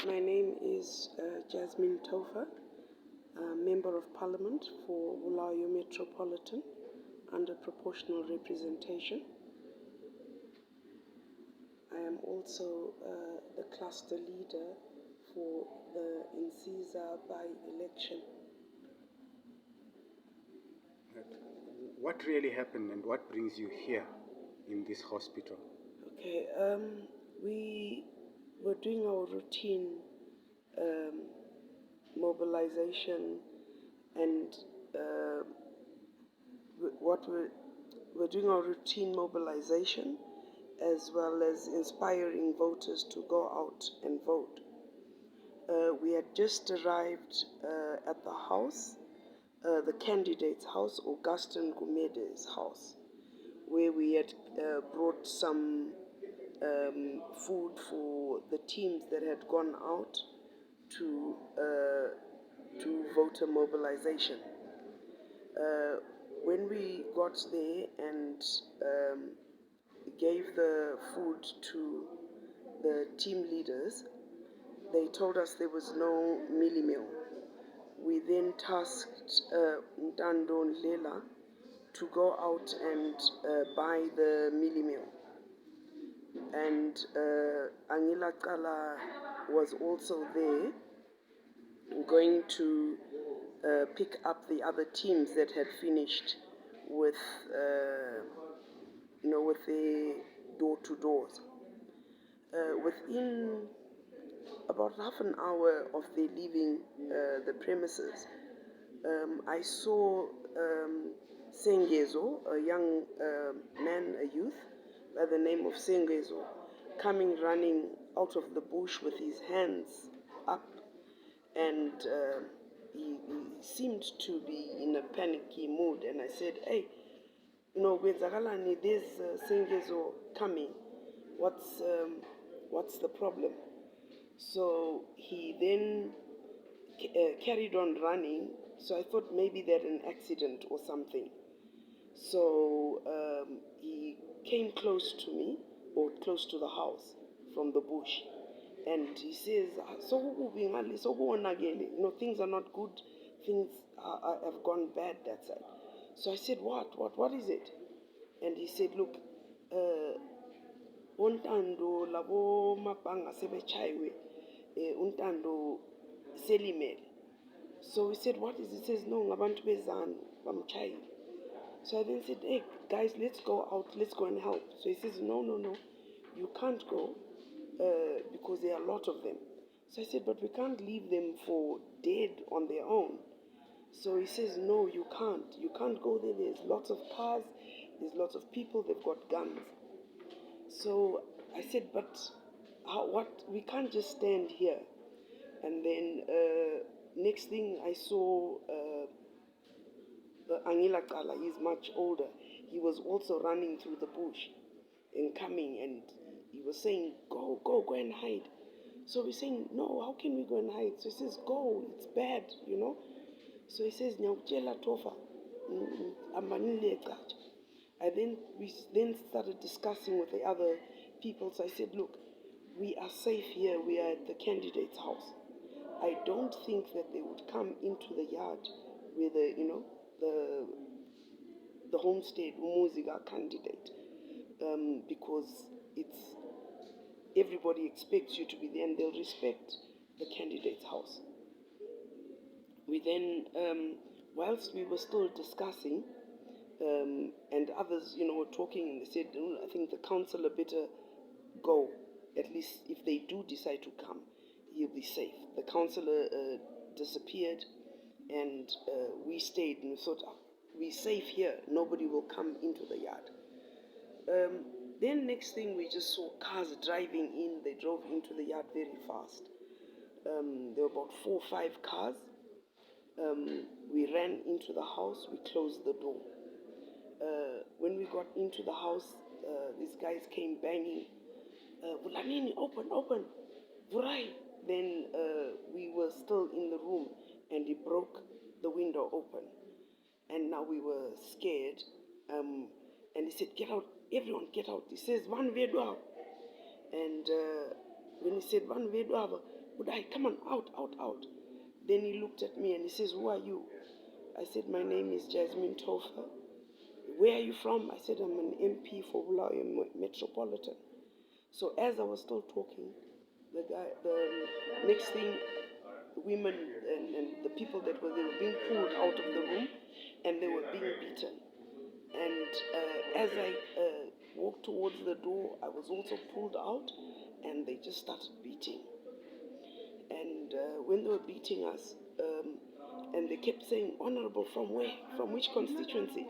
My name is Jasmine Toffa, Member of Parliament for Bulawayo Metropolitan under proportional representation. I am also the cluster leader for the Insiza by-election. What really happened and what brings you here in this hospital? Okay, we were doing our routine mobilization and we're doing our routine mobilization as well as inspiring voters to go out and vote. We had just arrived at the house, the candidate's house, Augustine Gumede's house, where we had brought some food for the teams that had gone out to voter mobilization. When we got there and gave the food to the team leaders, they told us there was no mealie meal. We then tasked Ntando Ndlela to go out and buy the mealie meal. And Angila Kala was also there, going to pick up the other teams that had finished with, with the door-to-doors. Within about half an hour of their leaving the premises, I saw Sengezo, a young man, a youth, by the name of Sengezo, coming running out of the bush with his hands up, and he seemed to be in a panicky mood. And I said, hey, Gwenzagalani, there's Sengezo coming. What's the problem? So he then carried on running. So I thought maybe they had an accident or something. So he came close to me, or close to the house from the bush. And he says, things are not good, things have gone bad that side. So I said, what is it? And he said, look, untando labo mabanga sebechaiwe, untando selimele. So we said, what is it? He says, no, ngabantu bezanu bamchai. So I then said, hey, guys, let's go out, let's go and help. So he says, no, you can't go because there are a lot of them. So I said, but we can't leave them for dead on their own. So he says, no, you can't go there. There's lots of cars, there's lots of people, they've got guns. So I said, but we can't just stand here. And then next thing I saw Angila Kala, he's much older. He was also running through the bush and coming, and he was saying, go and hide. So we're saying, no, how can we go and hide? So he says, go, it's bad, So he says, Nyauchela Toffa, Amanile Kacha. We then started discussing with the other people. So I said, look, we are safe here. We are at the candidate's house. I don't think that they would come into the yard with the homestead Umuziga candidate, because everybody expects you to be there and they'll respect the candidate's house. We then, whilst we were still discussing, and others, were talking, and they said, I think the councillor better go, at least if they do decide to come, he'll be safe. The councillor disappeared, and we stayed, and we thought, we're safe here, nobody will come into the yard. Then next thing, we just saw cars driving in. They drove into the yard very fast. There were about 4 or 5 cars. We ran into the house, we closed the door. When we got into the house, these guys came banging, Vulanini, open, Vurai. Then we were still in the room, and he broke the window open. And now we were scared, and he said, get out, everyone get out. He says, Van Vedua. And when he said, Van Vedua, would I come on, out, out, out. Then he looked at me and he says, who are you? I said, my name is Jasmine Toffa. Where are you from? I said, I'm an MP for Bulawayo Metropolitan. So as I was still talking, the next thing, the women and the people that were, they were being pulled out of the room and they were being beaten. And as I walked towards the door, I was also pulled out and they just started beating. And when they were beating us, and they kept saying, honorable, from where? From which constituency?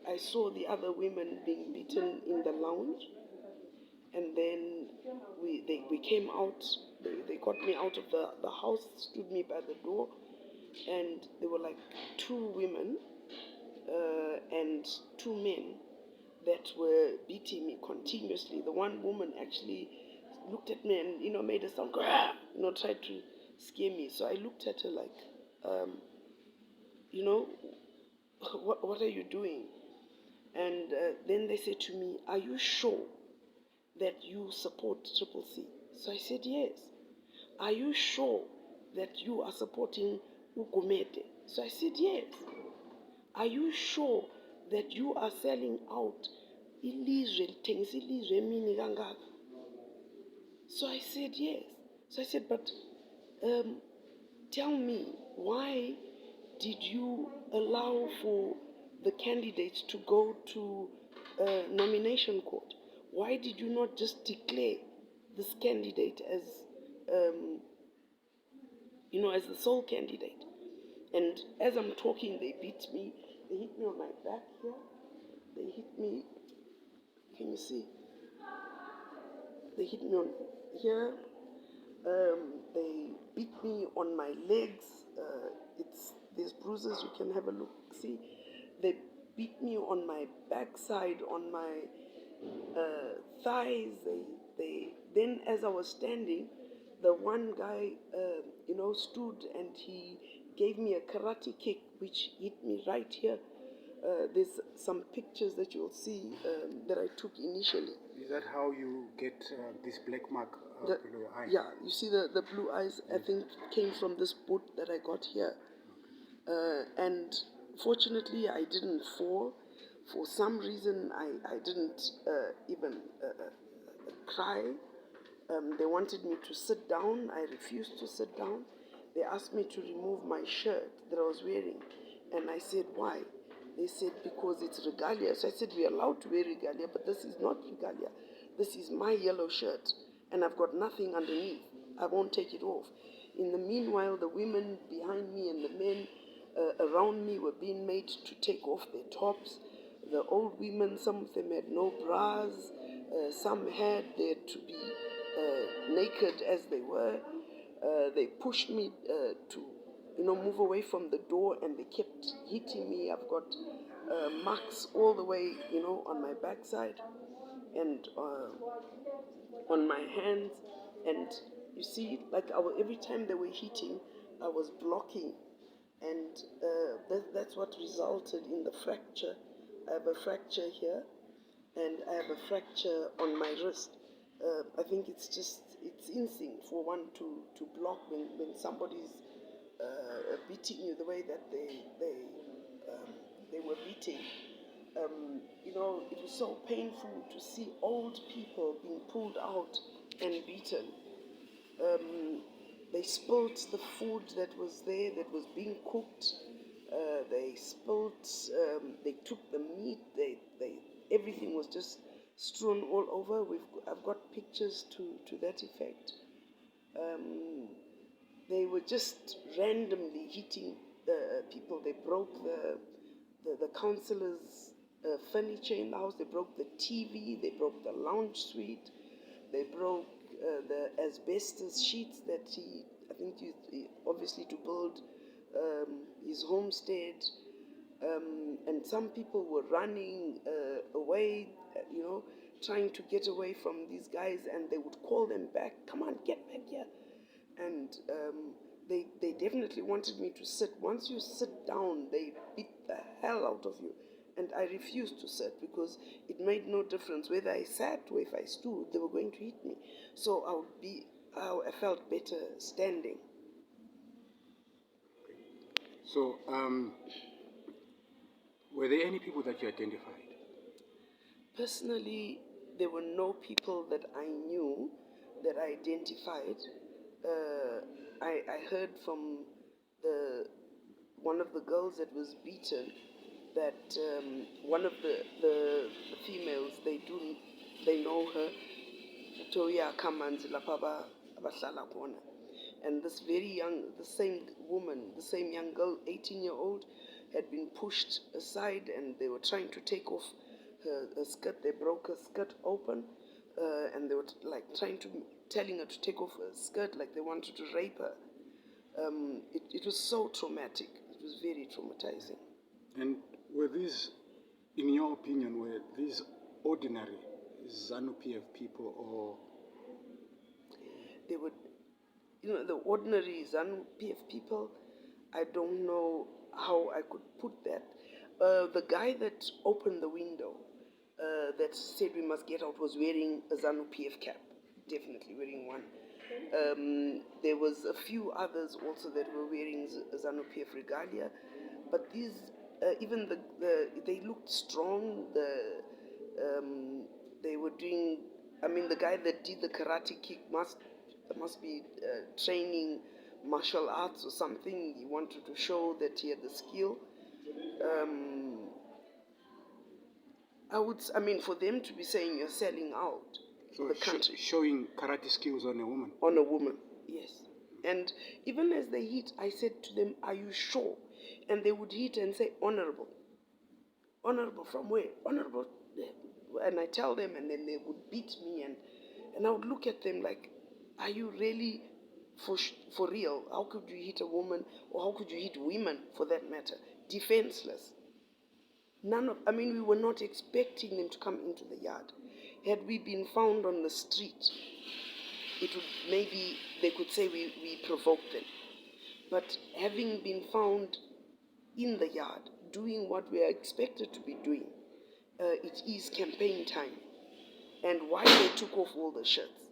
I saw the other women being beaten in the lounge, and then we came out. They got me out of the house, stood me by the door, and there were like two women and two men that were beating me continuously. The one woman actually looked at me and made a sound, tried to scare me. So I looked at her like, what are you doing? And then they said to me, are you sure that you support Triple C? So I said, yes. Are you sure that you are supporting Ugumete? So I said, yes. Are you sure that you are selling out ilizwe, lithengisa ilizwe emini kangaka? So I said, yes. So I said, but tell me, why did you allow for the candidates to go to nomination court? Why did you not just declare this candidate as, as the sole candidate? And as I'm talking, they beat me. They hit me on my back here. They hit me. Can you see? They hit me on here. They beat me on my legs. There's bruises. You can have a look. See, they beat me on my backside, on my thighs. Then, as I was standing, the one guy, stood and he gave me a karate kick, which hit me right here. There's some pictures that you'll see that I took initially. Is that how you get this black mark below your eye? Yeah, you see the blue eyes, I think, came from this boot that I got here. And fortunately, I didn't fall. For some reason, I didn't even cry. They wanted me to sit down. I refused to sit down. They asked me to remove my shirt that I was wearing. And I said, why? They said, because it's regalia. So I said, we're allowed to wear regalia, but this is not regalia. This is my yellow shirt, and I've got nothing underneath. I won't take it off. In the meanwhile, the women behind me and the men around me were being made to take off their tops. The old women, some of them had no bras. Some had, they had to be naked as they were. They pushed me to move away from the door, and they kept hitting me. I've got marks all the way, on my backside and on my hands. And you see, like every time they were hitting, I was blocking. And that's what resulted in the fracture. I have a fracture here, and I have a fracture on my wrist. I think it's instinct for one to block when somebody's beating you the way that they were beating. It was so painful to see old people being pulled out and beaten. They spilled the food that was there, that was being cooked. They took the meat. Everything was just strewn all over. I've got pictures to that effect. They were just randomly hitting people. They broke the councillor's furniture in the house. They broke the TV. They broke the lounge suite. They broke the asbestos sheets that I think used obviously to build his homestead. And some people were running away, trying to get away from these guys, and they would call them back, come on, get back here. And they definitely wanted me to sit. Once you sit down, they beat the hell out of you. and I refused to sit because it made no difference whether I sat or if I stood, they were going to hit me. So I felt better standing. So, were there any people that you identified? Personally, there were no people that I knew that I identified. I heard from one of the girls that was beaten that one of the females, they know her. Toya Kamanzi Lapaba Abahlala Kona. And this the same woman, the same young girl, 18-year-old, had been pushed aside and they were trying to take off her skirt. They broke her skirt open and they were telling her to take off her skirt like they wanted to rape her. It was so traumatic. It was very traumatizing. And were these, in your opinion, were these ordinary Zanu PF people, or they were, the ordinary Zanu PF people? I don't know how I could put that. The guy that opened the window, that said we must get out, was wearing a Zanu PF cap, definitely wearing one. There was a few others also that were wearing Zanu PF regalia, but these, even they looked strong. They were doing. I mean, the guy that did the karate kick must be training martial arts or something. He wanted to show that he had the skill. I mean, for them to be saying you're selling out so the country. Showing karate skills on a woman? On a woman, yes. And even as they hit, I said to them, are you sure? And they would hit and say, honorable. Honorable from where? Honorable. And I tell them, and then they would beat me, and I would look at them like, are you really for real? How could you hit a woman, or how could you hit women for that matter? Defenseless. We were not expecting them to come into the yard. Had we been found on the street, maybe they could say we provoked them. But having been found in the yard, doing what we are expected to be doing, it is campaign time. And why they took off all the shirts,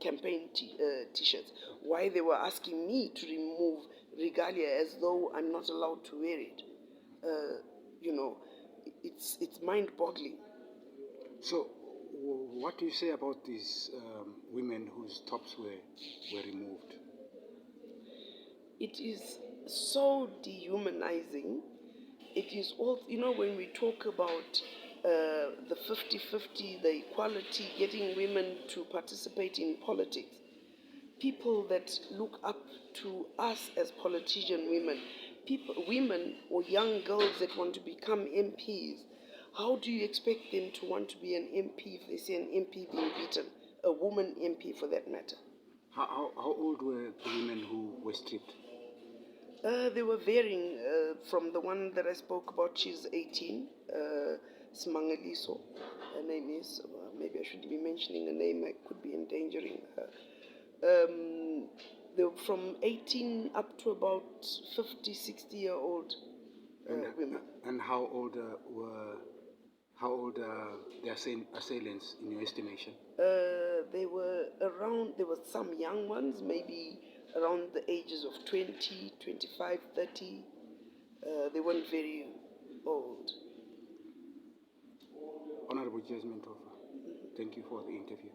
campaign t-shirts, why they were asking me to remove regalia as though I'm not allowed to wear it, it's mind-boggling. So, what do you say about these women whose tops were removed? It is so dehumanizing. It is all, when we talk about the 50-50, the equality, getting women to participate in politics, people that look up to us as politician women, women or young girls that want to become MPs, how do you expect them to want to be an MP if they see an MP being beaten, a woman MP for that matter? How old were the women who were stripped? They were varying. From the one that I spoke about, she's 18, Smangaliso, her name is. Maybe I shouldn't be mentioning a name, I could be endangering her. They were from 18 up to about 50, 60-year-old women. And how old were the assailants in your estimation? There were some young ones, maybe around the ages of 20, 25, 30. They weren't very old. Honorable Jasmine Toffa, thank you for the interview.